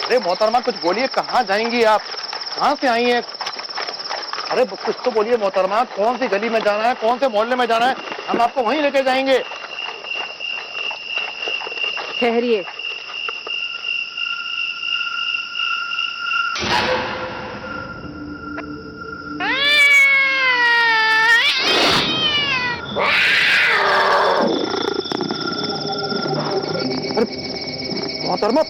अरे मोहतरमा कुछ बोलिए, कहाँ जाएंगी आप? कहाँ से आई हैं? अरे कुछ तो बोलिए मोहतरमा, कौन सी गली में जाना है, कौन से मोहल्ले में जाना है? हम आपको वहीं लेके जाएंगे। ठहरिए। मोहतरमा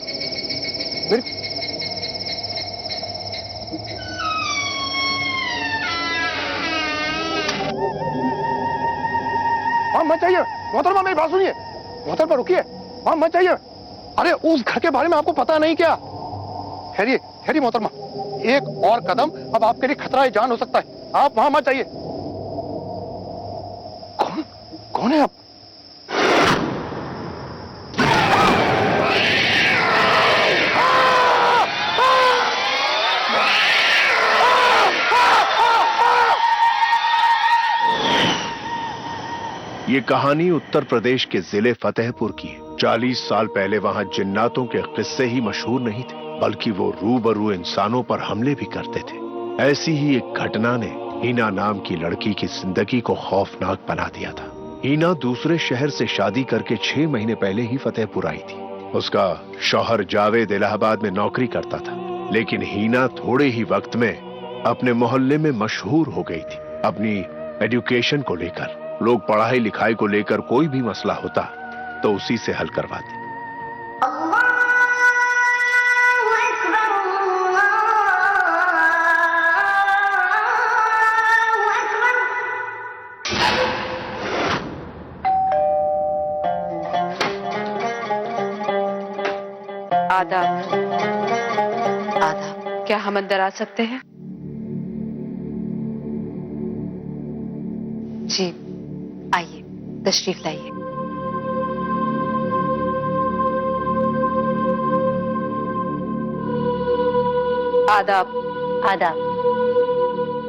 हाँ मत जाइए मोहतरमा, मेरी बात सुनिए। मोहतरमा रुकिए, हाँ मत जाइए। अरे उस घर के बारे में आपको पता नहीं क्या? ठहरिए ठहरिए मोहतरमा, एक और कदम अब आपके लिए खतरा है, जान हो सकता है। आप वहां मत जाइए। कौन कौन है आप? ये कहानी उत्तर प्रदेश के जिले फतेहपुर की है। 40 साल पहले वहां जिन्नातों के किस्से ही मशहूर नहीं थे, बल्कि वो रूबरू इंसानों पर हमले भी करते थे। ऐसी ही एक घटना ने हीना नाम की लड़की की जिंदगी को खौफनाक बना दिया था। हीना दूसरे शहर से शादी करके 6 महीने पहले ही फतेहपुर आई थी। उसका शौहर जावेद इलाहाबाद में नौकरी करता था, लेकिन हीना थोड़े ही वक्त में अपने मोहल्ले में मशहूर हो गई थी अपनी एजुकेशन को लेकर। लोग पढ़ाई लिखाई को लेकर कोई भी मसला होता तो उसी से हल करवाते। आदाब। आदाब। क्या हम अंदर आ सकते हैं? जी आइए, तशरीफ लाइए। आदाब। आदाब,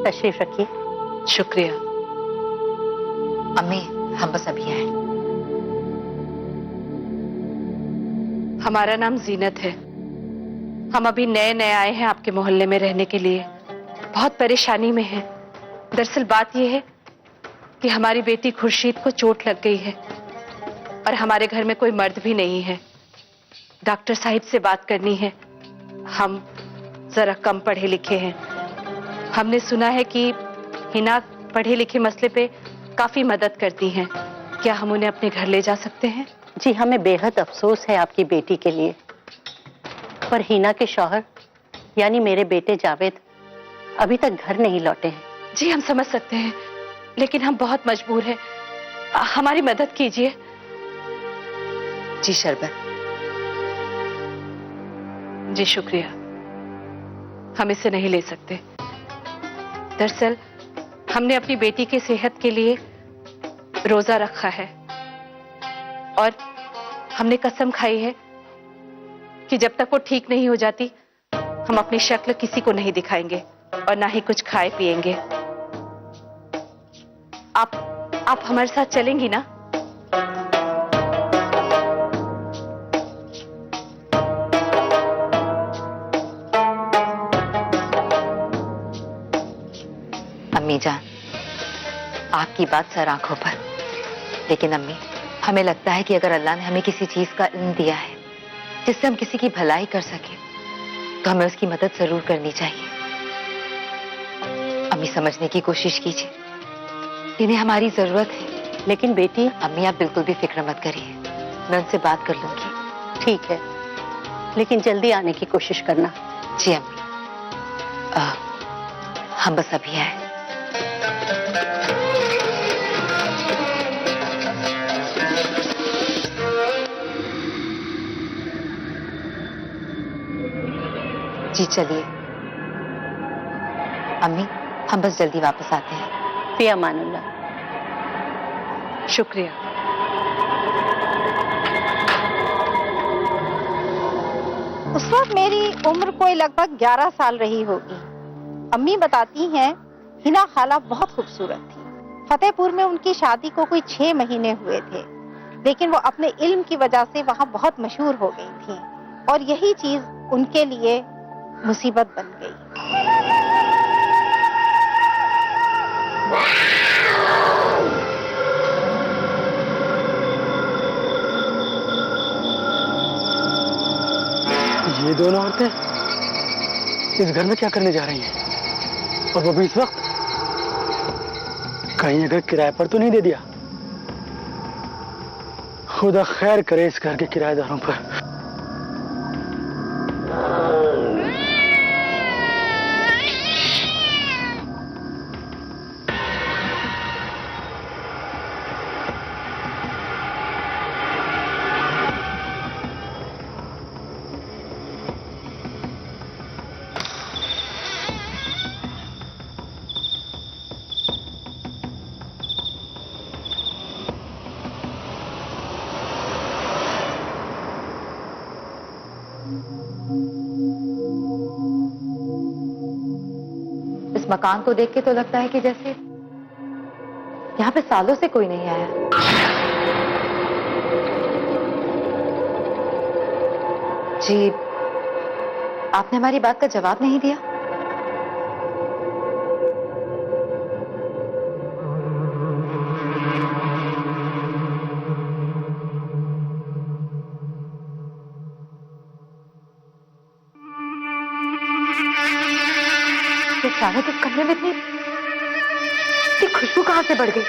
तशरीफ रखिए। शुक्रिया। अम्मी, हम बस अभी आए। हमारा नाम जीनत है। हम अभी नए नए आए हैं आपके मोहल्ले में रहने के लिए। बहुत परेशानी में हैं। दरअसल बात यह है कि हमारी बेटी खुर्शीद को चोट लग गई है और हमारे घर में कोई मर्द भी नहीं है। डॉक्टर साहिब से बात करनी है। हम जरा कम पढ़े लिखे हैं। हमने सुना है कि हिना पढ़े लिखे मसले पे काफी मदद करती हैं। क्या हम उन्हें अपने घर ले जा सकते हैं? जी, हमें बेहद अफसोस है आपकी बेटी के लिए, पर हिना के शौहर यानी मेरे बेटे जावेद अभी तक घर नहीं लौटे हैं। जी हम समझ सकते हैं, लेकिन हम बहुत मजबूर हैं। हमारी मदद कीजिए। जी शरबत। जी शुक्रिया। हम इसे नहीं ले सकते। दरअसल हमने अपनी बेटी की सेहत के लिए रोजा रखा है और हमने कसम खाई है कि जब तक वो ठीक नहीं हो जाती हम अपनी शक्ल किसी को नहीं दिखाएंगे और ना ही कुछ खाए पिएंगे। आप हमारे साथ चलेंगी ना? अम्मी जान, आपकी बात सर आंखों पर, लेकिन अम्मी हमें लगता है कि अगर अल्लाह ने हमें किसी चीज का इल्म दिया है जिससे हम किसी की भलाई कर सके तो हमें उसकी मदद जरूर करनी चाहिए। अम्मी समझने की कोशिश कीजिए, इन्हें हमारी जरूरत है। लेकिन बेटी, अम्मी आप बिल्कुल भी फिक्र मत करिए, मैं उनसे बात कर लूंगी। ठीक है, लेकिन जल्दी आने की कोशिश करना। जी अम्मी। हम बस अभी आए। जी चलिए अम्मी, हम बस जल्दी वापस आते हैं। फी अमानुल्लाह। शुक्रिया। उस वक्त मेरी उम्र कोई लगभग 11 साल रही होगी। अम्मी बताती हैं हिना खाला बहुत खूबसूरत थी। फतेहपुर में उनकी शादी को कोई 6 महीने हुए थे, लेकिन वो अपने इल्म की वजह से वहाँ बहुत मशहूर हो गई थी और यही चीज उनके लिए मुसीबत बन गई। ये दोनों औरतें इस घर में क्या करने जा रही हैं? और वो भी इस वक्त? कहीं अगर किराए पर तो नहीं दे दिया? खुदा खैर करे इस घर के किराएदारों पर। इस मकान को देख के तो लगता है कि जैसे यहाँ पे सालों से कोई नहीं आया। जी, आपने हमारी बात का जवाब नहीं दिया। अचानक इस कमरे में इतनी खुशबू कहां से बढ़ गई?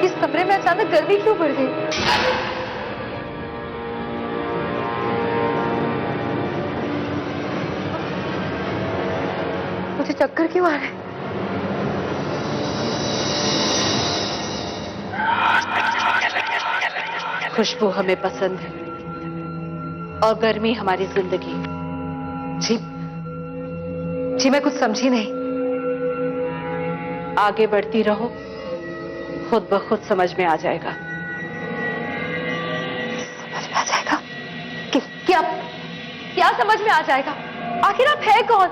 इस कमरे में अचानक गर्मी क्यों बढ़ गई? मुझे चक्कर क्यों आ रहे हैं? खुशबू हमें पसंद है और गर्मी हमारी जिंदगी। जी, जी मैं कुछ समझी नहीं। आगे बढ़ती रहो, खुद ब खुद समझ में आ जाएगा। समझ में आ जाएगा? क्या क्या समझ में आ जाएगा? आखिर आप है कौन?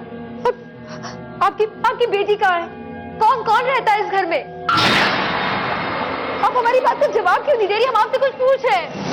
आपकी बेटी कहाँ है? कौन कौन रहता है इस घर में? आप हमारी बात का जवाब क्यों नहीं दे रही? हम आपसे कुछ पूछ रहे हैं।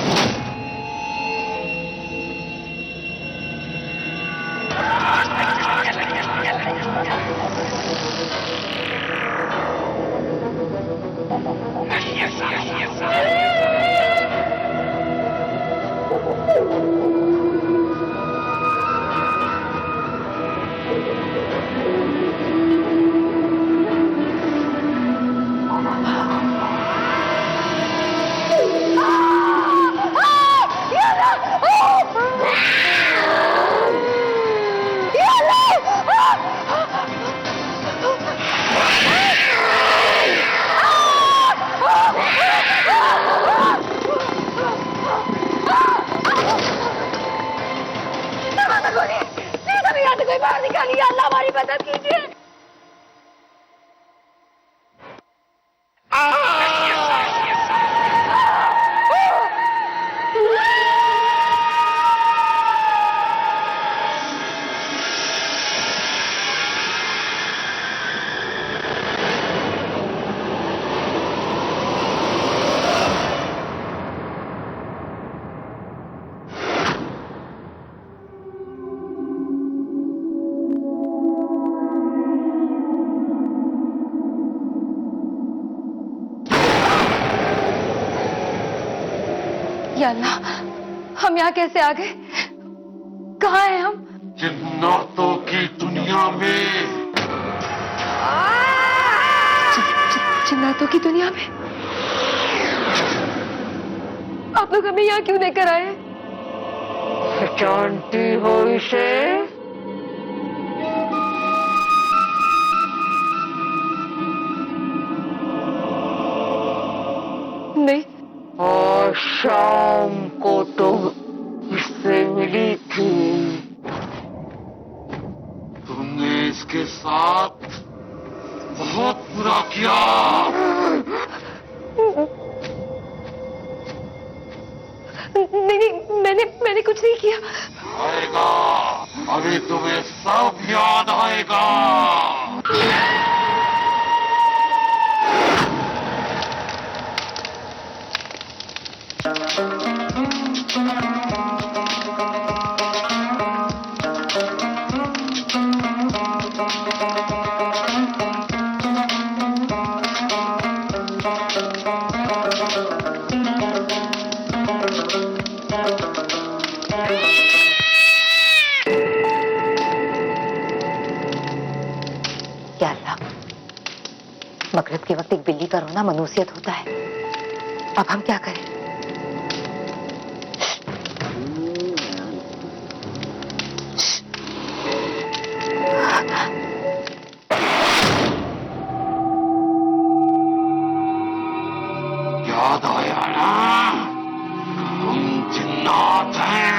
कोई बाहर निकालिए, अल्लाह हमारी मदद कीजिए। या अल्लाह, हम यहाँ कैसे आ गए? कहाँ हैं हम? जिन्नातों की दुनिया में। जिन्नातों की दुनिया में? आप लोग हमें यहाँ क्यों लेकर आए? जानती हो इसे? नहीं। और शाम को तो इससे मिली थी। तुमने इसके साथ बहुत बुरा किया। नहीं, मैंने कुछ नहीं किया। आएगा, अभी तुम्हें सब याद आएगा। क्या अल्लाह, मगरिब के वक्त एक बिल्ली का रोना मनुसियत होता है। अब हम क्या करें? याद आया ना, हम जिन्नात हैं,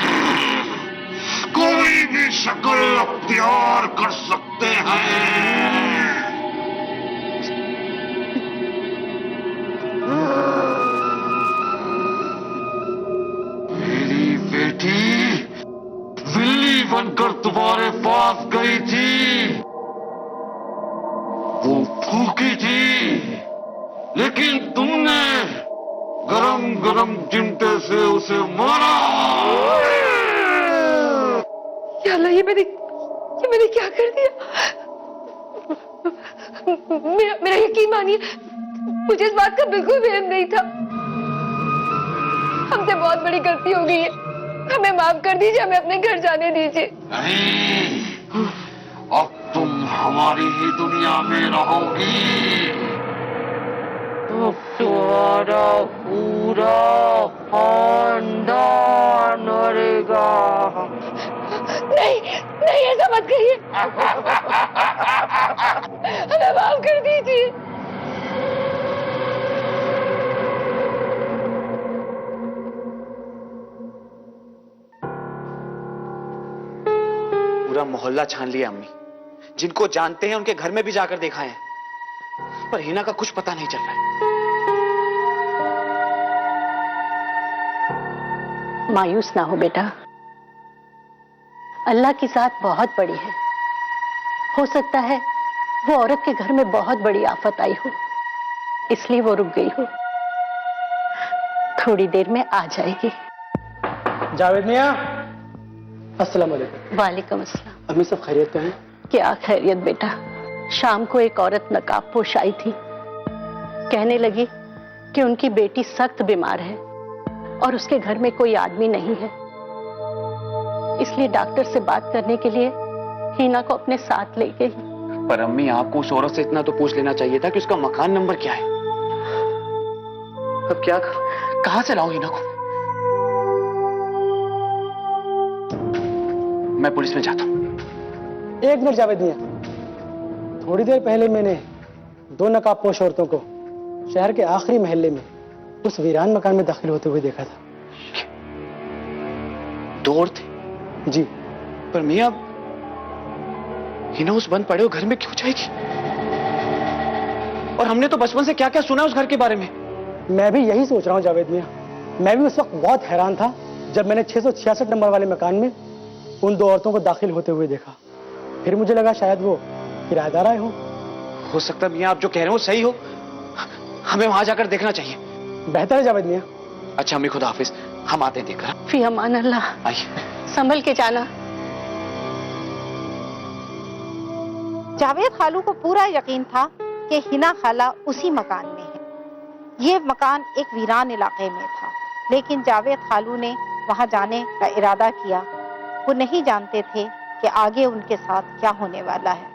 कोई भी शक्ल अख्तियार कर सकते हैं। मेरी बेटी बिल्ली बनकर तुम्हारे पास गई थी, वो भूखी थी, लेकिन तुमने गरम गरम चिमटे से उसे मारा। या अल्लाह, ये मैंने क्या कर दिया? मेरा यकीन मानिए, मुझे इस बात का बिल्कुल भी इल्म नहीं था। हमसे बहुत बड़ी गलती हो गई है, हमें माफ कर दीजिए, हमें अपने घर जाने दीजिए। नहीं, अब तुम हमारी ही दुनिया में रहोगी। तुम्हारा पूरा खानदान मरेगा। नहीं नहीं, ऐसा मत करिए, हमें माफ कर दीजिए। पूरा मोहल्ला छान लिया अम्मी, जिनको जानते हैं उनके घर में भी जाकर देखा है, पर हिना का कुछ पता नहीं चल रहा है। मायूस ना हो बेटा, अल्लाह की ज़ात बहुत बड़ी है। हो सकता है वो औरत के घर में बहुत बड़ी आफत आई हो, इसलिए वो रुक गई हो। थोड़ी देर में आ जाएगी। जावेद मियां, अस्सलाम वालेकुम। वालेकुम अस्सलाम। अम्मी सब खैरियत तो हैं? क्या खैरियत बेटा, शाम को एक औरत नकाब पोश आई थी, कहने लगी कि उनकी बेटी सख्त बीमार है और उसके घर में कोई आदमी नहीं है, इसलिए डॉक्टर से बात करने के लिए हीना को अपने साथ ले गई। पर अम्मी, आपको उस औरत से इतना तो पूछ लेना चाहिए था कि उसका मकान नंबर क्या है। अब क्या कहां से लाऊं हिना को? मैं पुलिस में जाता हूं। एक मिनट जावेद मियां, थोड़ी देर पहले मैंने 2 नकाबपोश औरतों को शहर के आखिरी मोहल्ले में उस वीरान मकान में दाखिल होते हुए देखा था। 2 औरतें? जी। पर मियां, हिना उस बंद पड़े हुए घर में क्यों जाएगी? और हमने तो बचपन से क्या क्या सुना उस घर के बारे में। मैं भी यही सोच रहा हूँ जावेद मियां, मैं भी उस वक्त बहुत हैरान था जब मैंने 666 नंबर वाले मकान में उन 2 औरतों को दाखिल होते हुए देखा। फिर मुझे लगा शायद वो किराएदार आए हों। हो सकता है मियां आप जो कह रहे हो सही हो, हमें वहां जाकर देखना चाहिए। बेहतर है जावेद मियां। अच्छा अम्मी, खुदा हाफिज, हम आते हैं देखकर। फी अमान अल्लाह। आइए। संभल के जाना। जावेद खालू को पूरा यकीन था कि हिना खाला उसी मकान में है। ये मकान एक वीरान इलाके में था, लेकिन जावेद खालू ने वहां जाने का इरादा किया। वो नहीं जानते थे कि आगे उनके साथ क्या होने वाला है।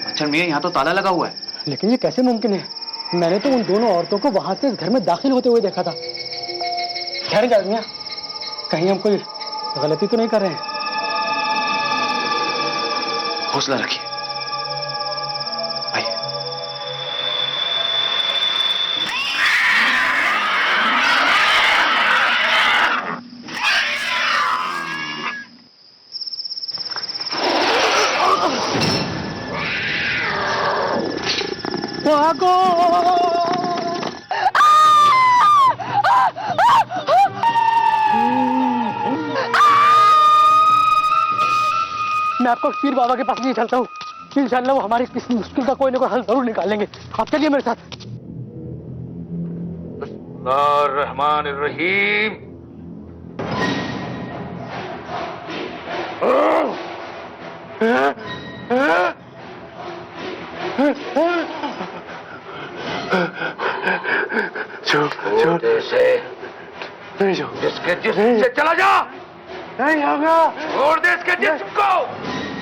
अच्छा मियां, यहाँ तो ताला लगा हुआ है। लेकिन ये कैसे मुमकिन है? मैंने तो उन दोनों औरतों को वहां से इस घर में दाखिल होते हुए देखा था। खैर जावेद मियां, कहीं हम कोई गलती तो नहीं कर रहे हैं? हौसला रखिए। आइए। आपको पीर बाबा के पास लिए चलता हूँ। इंशाल्लाह वो हमारी किसी मुश्किल का कोई ना कोई हल जरूर निकालेंगे। आप चलिए मेरे साथ। बिस्मिल्लाहिर्रहमानिर्रहीम। नहीं जाओ, जिसके जिस्म से चला जा। नहीं जाऊंगा, छोड़ दे इसके जिस्म को।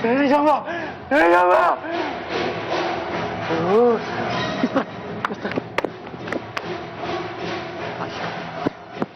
नहीं जाऊंगा, नहीं जाऊंगा।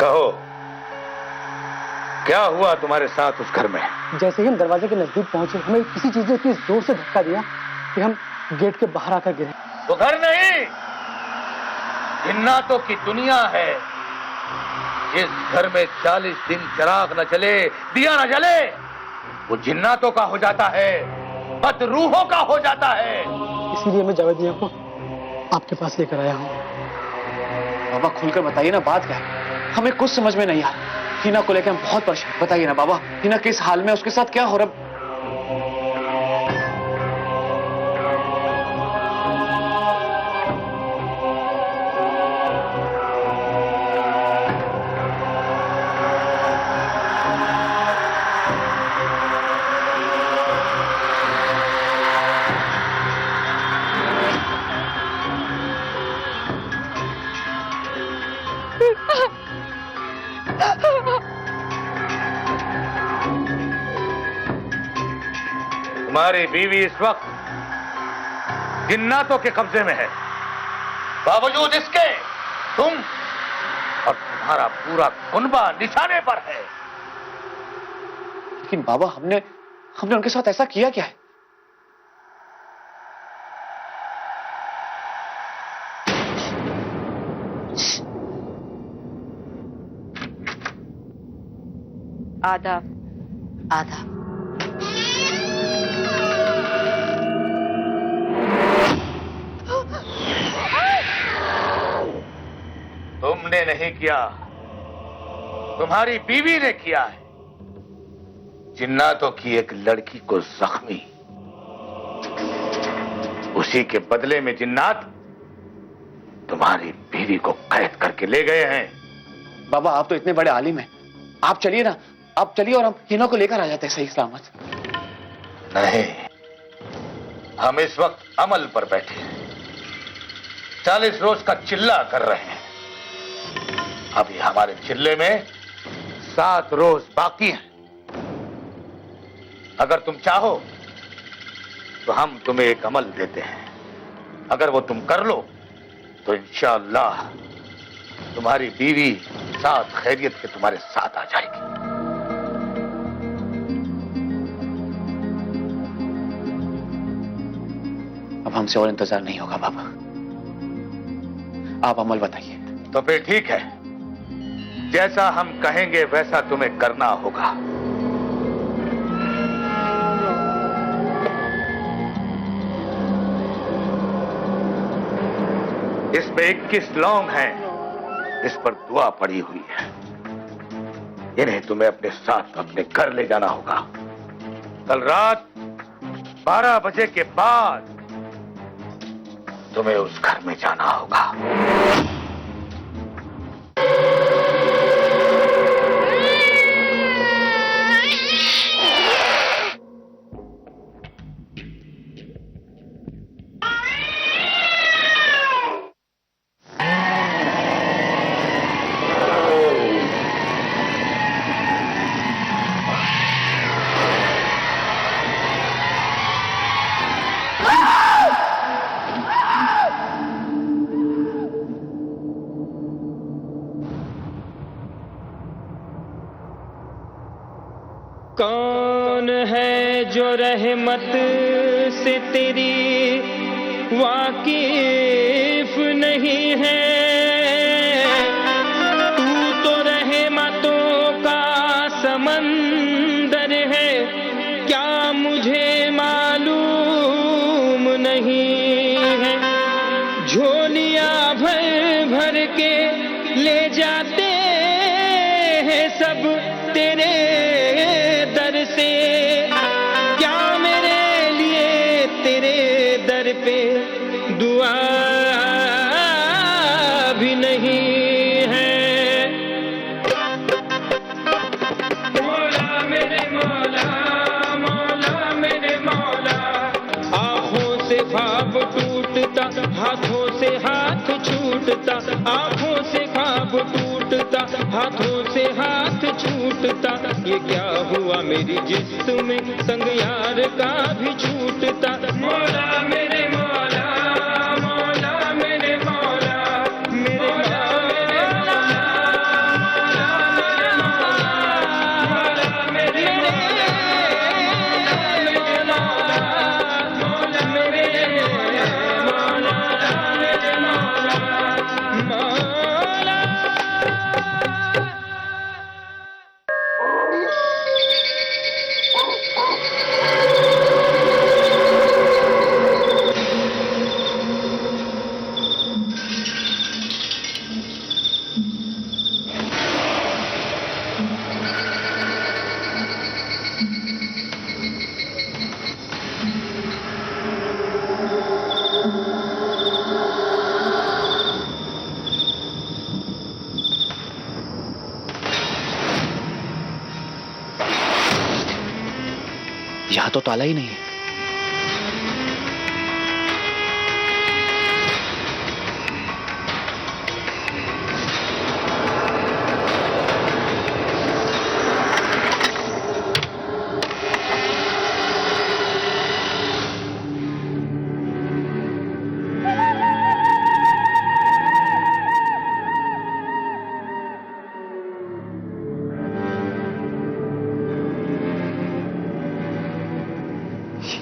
कहो, क्या हुआ तुम्हारे साथ उस घर में? जैसे ही हम दरवाजे के नजदीक पहुंचे, हमें किसी चीज ने इतनी जोर से धक्का दिया कि हम गेट के बाहर आकर गिरे। वो घर नहीं, जिन्नातों की दुनिया है। जिस घर में 40 दिन चिराग न जले, दिया न जले, वो जिन्नातों का हो जाता है, बदरूहों का हो जाता है। इसीलिए मैं जावेद मियां को आपके पास लेकर आया हूँ। बाबा खुलकर बताइए ना, बात क्या है? हमें कुछ समझ में नहीं आ रहा। हिना को लेकर हम बहुत परेशान। बताइए ना बाबा, हिना किस हाल में, उसके साथ क्या हो रहा? तुम्हारी बीवी इस वक्त जिन्नातों के कब्जे में है। बावजूद इसके तुम और तुम्हारा पूरा कुनबा निशाने पर है। लेकिन बाबा, हमने उनके साथ ऐसा किया क्या है? आदाब। आधा। तुमने नहीं किया, तुम्हारी बीवी ने किया है। जिन्नातों की एक लड़की को जख्मी, उसी के बदले में जिन्नात तुम्हारी बीवी को कैद करके ले गए हैं। बाबा, आप तो इतने बड़े आलिम हैं, आप चलिए ना, आप चलिए और हम हिना को लेकर आ जाते हैं सही सलामत। नहीं, हम इस वक्त अमल पर बैठे हैं, 40 रोज का चिल्ला कर रहे हैं। अभी हमारे चिल्ले में 7 रोज बाकी हैं। अगर तुम चाहो तो हम तुम्हें एक अमल देते हैं। अगर वो तुम कर लो तो इंशाअल्लाह तुम्हारी बीवी साथ खैरियत के तुम्हारे साथ आ जाएगी। अब हमसे और इंतजार नहीं होगा बाबा, आप अमल बताइए। तो फिर ठीक है, जैसा हम कहेंगे वैसा तुम्हें करना होगा। इसमें 21 लौंग हैं, इस पर दुआ पड़ी हुई है। इन्हें तुम्हें अपने साथ अपने घर ले जाना होगा। कल रात 12 बजे के बाद तुम्हें उस घर में जाना होगा। कौन है जो रहमत से तेरी वाकिफ नहीं है। दुआ भी नहीं है। मौला मेरे मौला, मौला मेरे मौला, आँखों से ख्वाब टूटता, हाथों से हाथ छूटता, आँखों से ख्वाब टूटता, हाथों से हाथ छूटता, ये क्या हुआ मेरी जिस्म में, संग यार का भी छूटता। मौला मेरे मौला, मौला मेरे मौला, मेरे मौला, मेरे मौला, मौला मेरे मौला, मेरे मौला, मौला मेरे मौला, मेरे मौला, मौला। यहाँ तो ताला ही नहीं है।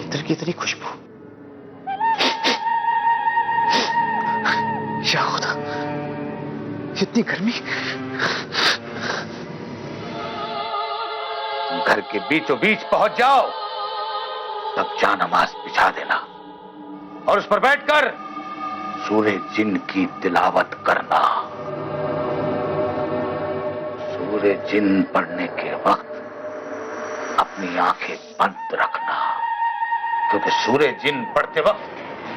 इधर की इतनी खुशबू, या खुदा, इतनी गर्मी। घर के बीचों बीच पहुंच जाओ, तब जा नमाज बिछा देना और उस पर बैठकर सूरे जिन की तिलावत करना। सूरे जिन पढ़ने के वक्त अपनी आंखें बंद रखना, क्योंकि सूरे जिन पढ़ते वक्त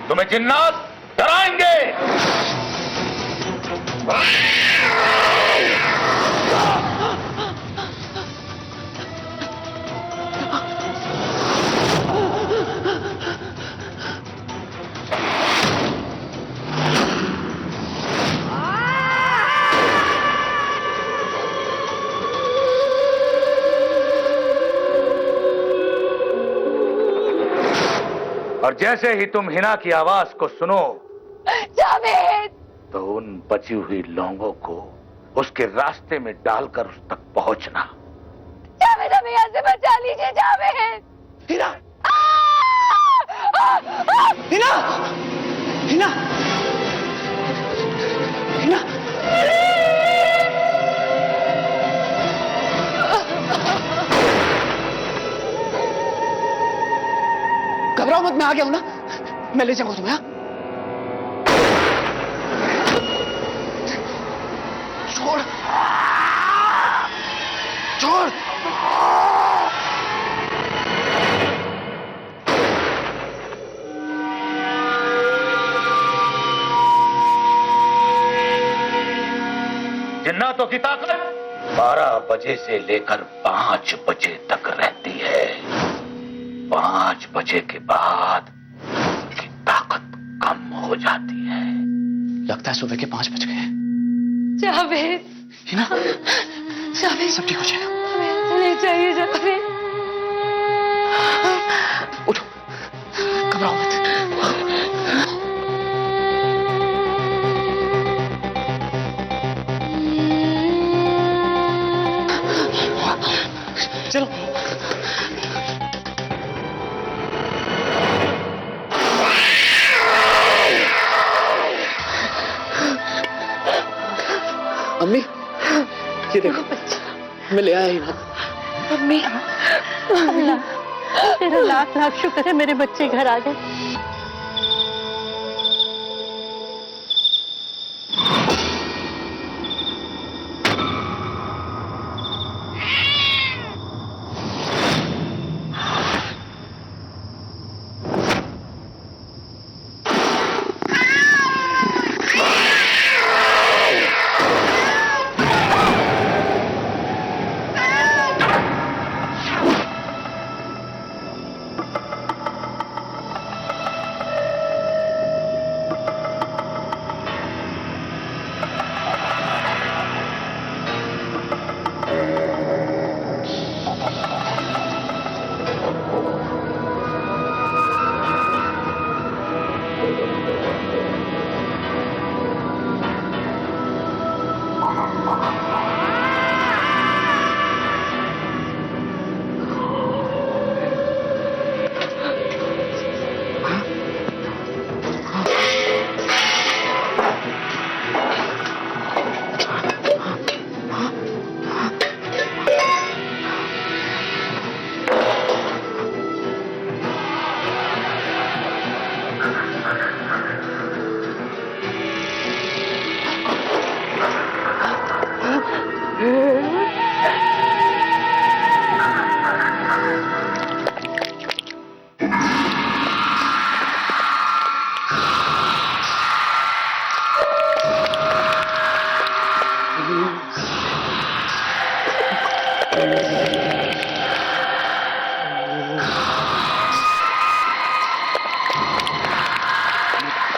तुम्हें जिन्नात डराएंगे। और जैसे ही तुम हिना की आवाज को सुनो, जावेद, तो उन बची हुई लौंगों को उसके रास्ते में डालकर उस तक पहुंचना। जावेद, हमें यहाँ से बचा लीजिए जावेद। हिना, हिना, हिना, हिना। घबराओ मत, मैं आ गया हूं ना, मैं ले जाऊंगा तुम्हें। छोड़, छोड़। जिन्नातों की ताकत 12 बजे से लेकर 5 बजे तक रहती है। 5 बजे के बाद की ताकत कम हो जाती है। लगता है सुबह के 5 बज गए। जावेद, हिना, जावेद, सब ठीक हो जाएगा। हमें ले जाइए जावेद। उठो, घबराओ मत। चलो। अम्मी, ये देखो, मैं ले आया हिना। मम्मी, अल्लाह तेरा लाख लाख शुक्र है, मेरे बच्चे घर आ गए।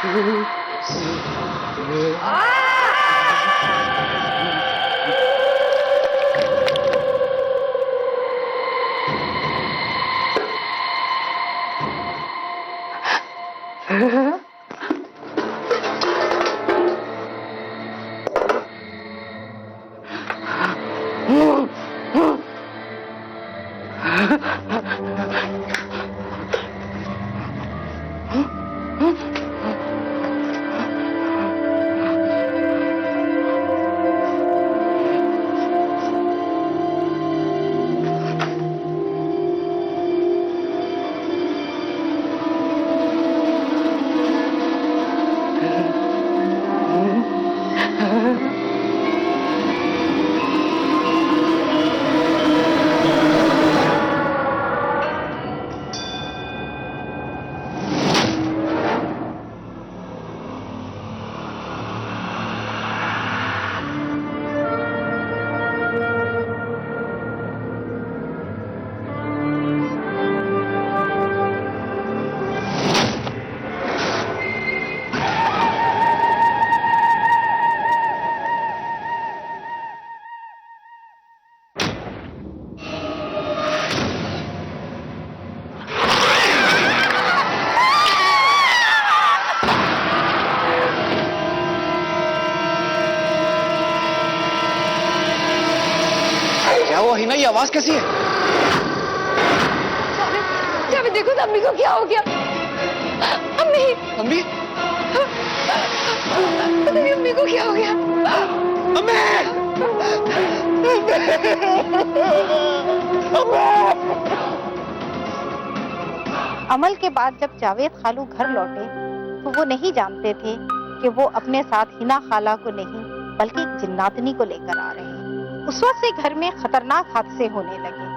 क्या हुआ हिना, ये आवाज कैसी है? जावेद देखो तो अम्मी को क्या हो गया। अम्मी अम्मी पता नहीं अम्मी को क्या हो गया। अमल के बाद जब जावेद खालू घर लौटे तो वो नहीं जानते थे कि वो अपने साथ हिना खाला को नहीं बल्कि एक जिन्नातनी को लेकर आ रहे हैं। उस वक्त से घर में खतरनाक हादसे होने लगे।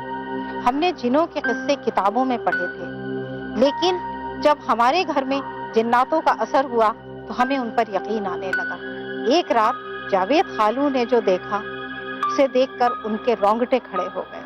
हमने जिनों के किस्से किताबों में पढ़े थे, लेकिन जब हमारे घर में जिन्नातों का असर हुआ तो हमें उन पर यकीन आने लगा। एक रात जावेद खालू ने जो देखा उसे देखकर उनके रोंगटे खड़े हो गए।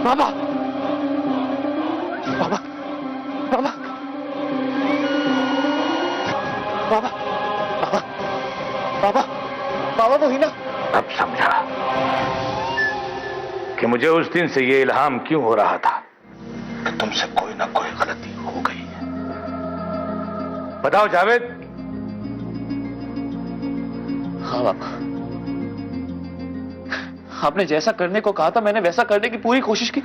बाबा बाबा बाबा बाबा बाबा बाबा बाबा वो हिना। अब समझा कि मुझे उस दिन से ये इल्हाम क्यों हो रहा था कि तुमसे कोई ना कोई गलती हो गई है। बताओ जावेद। हाँ बाबा, आपने जैसा करने को कहा था मैंने वैसा करने की पूरी कोशिश की,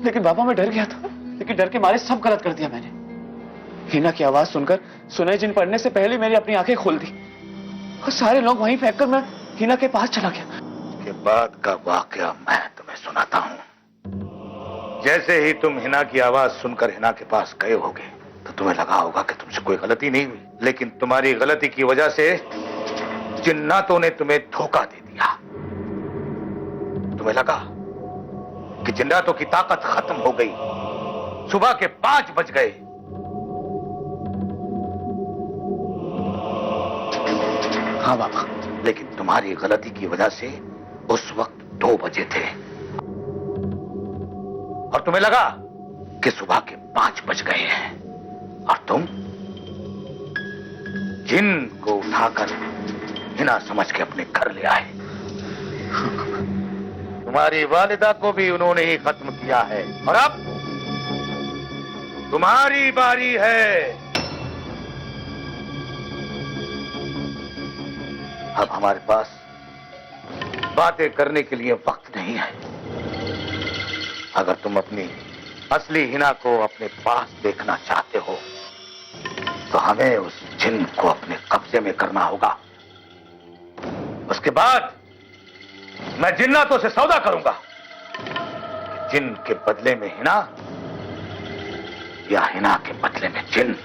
लेकिन बाबा मैं डर गया था। लेकिन डर के मारे सब गलत कर दिया मैंने। हिना की आवाज सुनकर सुनय जिन पढ़ने से पहले मैंने अपनी आंखें खोल दी और सारे लोग वहीं फेंक कर मैं हिना के पास चला गया। के बाद का वाकया मैं तुम्हें सुनाता हूँ। जैसे ही तुम हिना की आवाज सुनकर हिना के पास गए होगे तो तुम्हें लगा होगा कि तुमसे कोई गलती नहीं हुई, लेकिन तुम्हारी गलती की वजह से जिन्नातों ने तुम्हें धोखा दे दिया। तुम्हें लगा कि जिन्नातों की ताकत खत्म हो गई। सुबह के 5 बज गए। हाँ बाबा, लेकिन तुम्हारी गलती की वजह से उस वक्त 2 बजे थे और तुम्हें लगा कि सुबह के 5 बज गए हैं और तुम जिन को उठाकर हिना समझ के अपने घर ले आए। तुम्हारी वालिदा को भी उन्होंने ही खत्म किया है और अब तुम्हारी बारी है। अब हमारे पास बातें करने के लिए वक्त नहीं है। अगर तुम अपनी असली हिना को अपने पास देखना चाहते हो तो हमें उस जिन को अपने कब्जे में करना होगा। उसके बाद मैं जिन्नातों से सौदा करूंगा, जिन के बदले में हिना या हिना के बदले में जिन।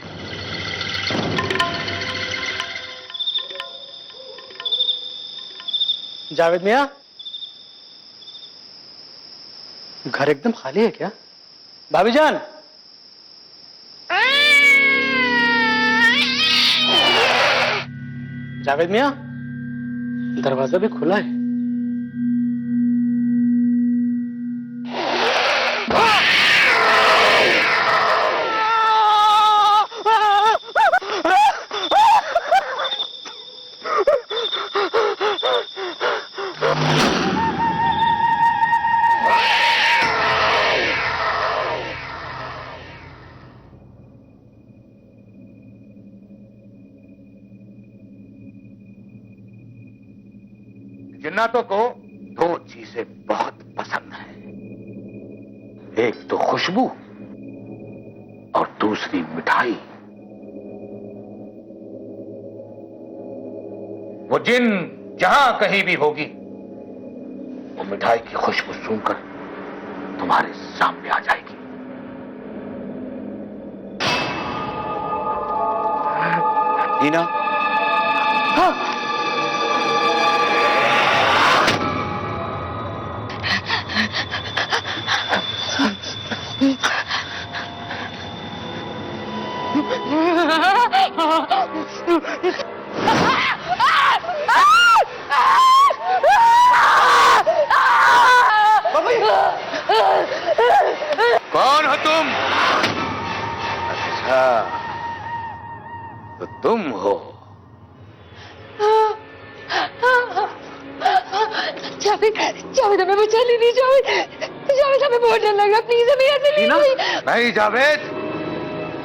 जावेद मियां, घर एकदम खाली है क्या? भाभी जान, जावेद मियां, दरवाजा भी खुला है। जिन्नातों को 2 चीजें बहुत पसंद है, एक तो खुशबू और दूसरी मिठाई। वो जिन जहां कहीं भी होगी वो मिठाई की खुशबू सूंघकर तुम्हारे सामने आ जाएगी। हिना, कौन हो तुम? अच्छा, तो तुम हो। जावेद, जावेद हमें बचा लीजिए। जावेद, जावेद हमें बहुत डर लग रहा, प्लीज हमें यहाँ से लीजिए। नहीं जावेद,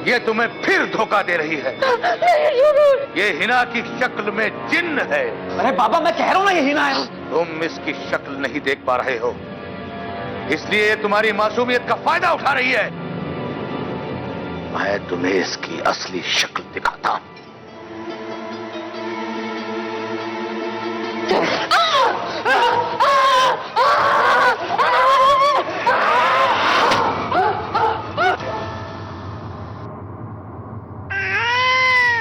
ये तुम्हें फिर धोखा दे रही है। ये हिना की शक्ल में जिन है। अरे बाबा मैं कह रहा हूं ना ये हिना है। तुम इसकी शक्ल नहीं देख पा रहे हो, इसलिए ये तुम्हारी मासूमियत का फायदा उठा रही है। मैं तुम्हें इसकी असली शक्ल दिखाता हूं।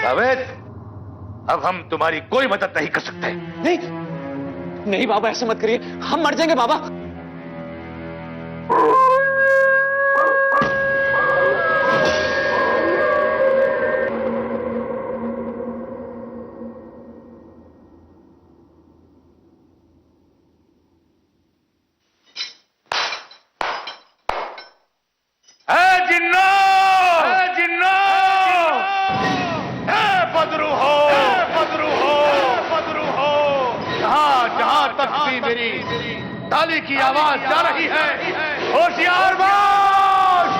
जावेद, अब हम तुम्हारी कोई मदद नहीं कर सकते। नहीं नहीं बाबा, ऐसे मत करिए, हम मर जाएंगे बाबा। मेरी ताली की आवाज जा रही है, होशियार बाश!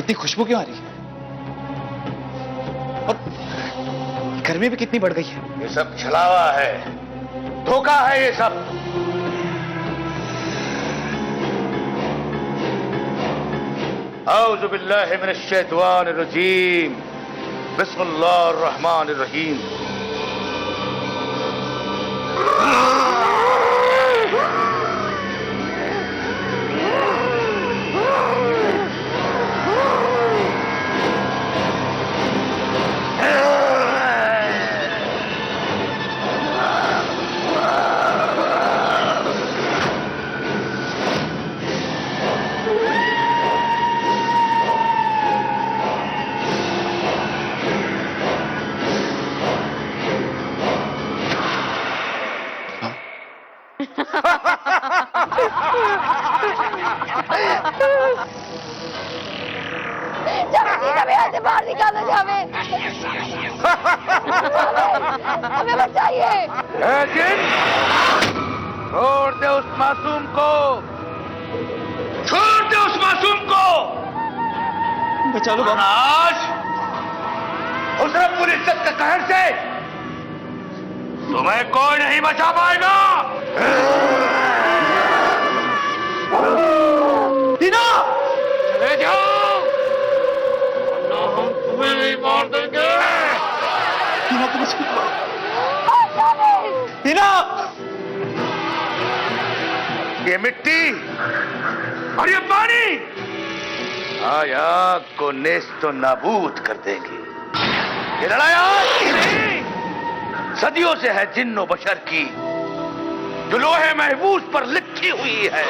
इतनी खुशबू क्यों आ रही है? और गर्मी भी कितनी बढ़ गई है। ये सब छलावा है, धोखा है ये सब। औज़ु बिल्लाहि मिनश शैतानिर रजीम, बिस्मिल्लाहिर रहमानिर रहीम। बाहर निकालो जावेद, हमें बचाइए। जिन, छोड़ दे उस मासूम को, छोड़ दे उस मासूम को। बचा लो बाबा। आज उस रब्बुल इज्जत के कहर से तुम्हें कोई नहीं बचा पाएगा। टीना, चले जाओ, हम तुम्हें नहीं मार देंगे। टीना को बचा। टीना, ये मिट्टी और ये पानी आग को नेस्तो नाबूद कर देंगे। ये लड़ाई आज की नहीं, सदियों से है जिन्नो बशर की, जो लोहे महफूज पर लिखी हुई है।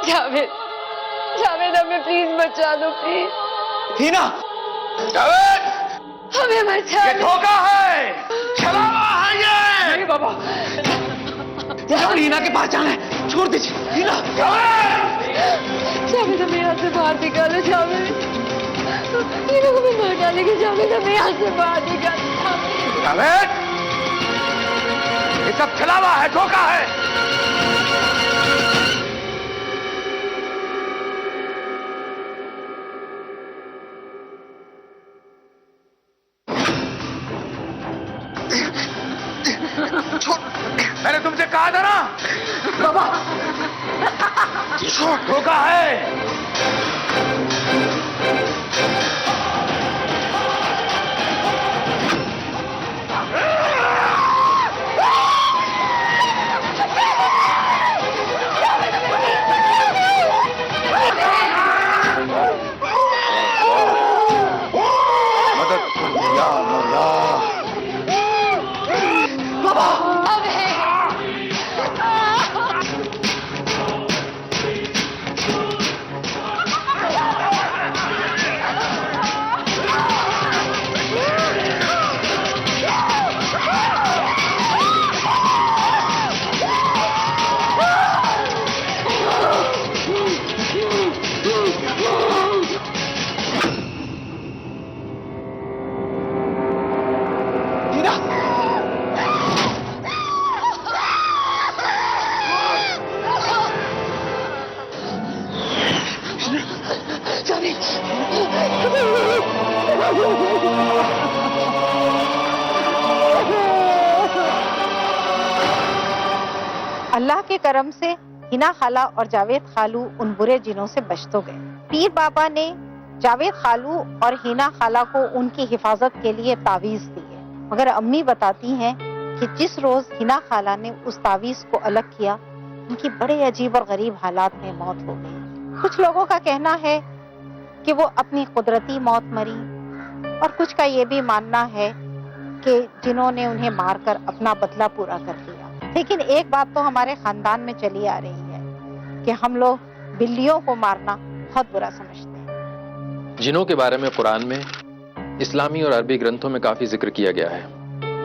जावेद, जावेद हमें प्लीज बचा लो प्लीज। टीना, जावेद, हमें बचा ये लो। धोखा है, छलावा है ये। नहीं बाबा, मुझे टीना के पास जाना है, छोड़ दीजिए। टीना, जावेद हमें यहाँ से बाहर निकालो। जावेद, टीना को भी मार डालेंगे। जावेद हमें यहाँ से बाहर निकालो। जावेद, ये सब छलावा है, धोखा है। मैंने तुमसे कहा था ना बाबा, धोखा है। मदद करो या मौला। बाबा, अल्लाह के करम से हिना खाला और जावेद खालू उन बुरे जिनों से बच तो गए। पीर बाबा ने जावेद खालू और हिना खाला को उनकी हिफाजत के लिए तावीज दी है, मगर अम्मी बताती हैं कि जिस रोज हिना खाला ने उस तावीज को अलग किया, उनकी बड़े अजीब और गरीब हालात में मौत हो गई। कुछ लोगों का कहना है कि वो अपनी कुदरती मौत मरी, और कुछ का ये भी मानना है कि जिन्होंने उन्हें मारकर अपना बदला पूरा कर लिया। लेकिन एक बात तो हमारे खानदान में चली आ रही है कि हम लोग बिल्लियों को मारना बहुत बुरा समझते हैं। जिनों के बारे में कुरान में, इस्लामी और अरबी ग्रंथों में काफी जिक्र किया गया है।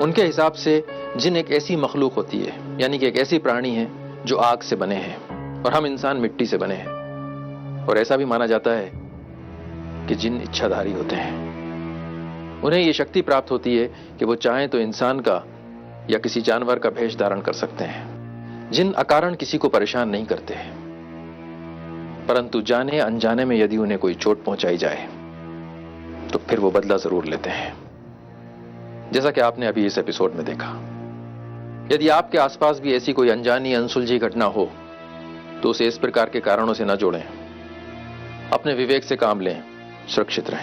उनके हिसाब से जिन एक ऐसी मखलूक होती है, यानी कि एक ऐसी प्राणी है जो आग से बने हैं और हम इंसान मिट्टी से बने हैं। और ऐसा भी माना जाता है कि जिन इच्छाधारी होते हैं, उन्हें यह शक्ति प्राप्त होती है कि वो चाहें तो इंसान का या किसी जानवर का भेष धारण कर सकते हैं। जिन अकारण किसी को परेशान नहीं करते, परंतु जाने अनजाने में यदि उन्हें कोई चोट पहुंचाई जाए तो फिर वो बदला जरूर लेते हैं, जैसा कि आपने अभी इस एपिसोड में देखा। यदि आपके आसपास भी ऐसी कोई अनजानी अनसुलझी घटना हो तो उसे इस प्रकार के कारणों से न जोड़ें। अपने विवेक से काम लें, सुरक्षित रहें।